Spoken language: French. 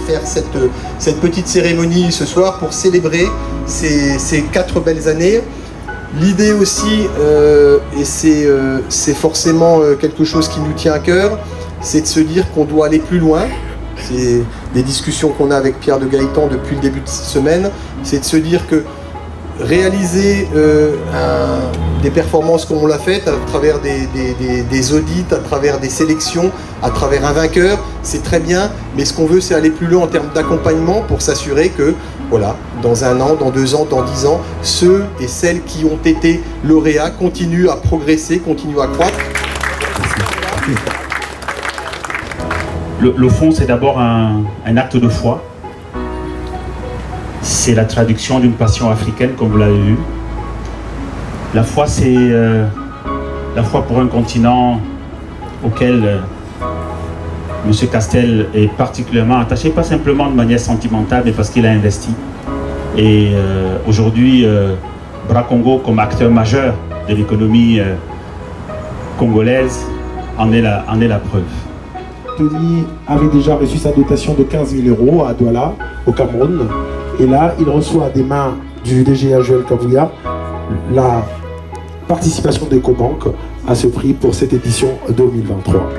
faire cette petite cérémonie ce soir pour célébrer ces 4 belles années. L'idée aussi, et c'est forcément quelque chose qui nous tient à cœur, c'est de se dire qu'on doit aller plus loin. C'est des discussions qu'on a avec Pierre de Gaëtan depuis le début de cette semaine, c'est de se dire que réaliser des performances comme on l'a fait, à travers des audits, à travers des sélections, à travers un vainqueur, c'est très bien, mais ce qu'on veut, c'est aller plus loin en termes d'accompagnement pour s'assurer que, voilà, dans 1 an, dans 2 ans, dans 10 ans, ceux et celles qui ont été lauréats continuent à progresser, continuent à croître. Le fond, c'est d'abord un acte de foi. C'est la traduction d'une passion africaine, comme vous l'avez vu. La foi, c'est la foi pour un continent auquel M. Castel est particulièrement attaché, pas simplement de manière sentimentale, mais parce qu'il a investi. Et aujourd'hui, Bras Congo, comme acteur majeur de l'économie congolaise, en est la preuve. Tony avait déjà reçu sa dotation de 15 000 € à Douala, au Cameroun. Et là, il reçoit des mains du DG Joël Kavouya la participation d'Ecobank à ce prix pour cette édition 2023.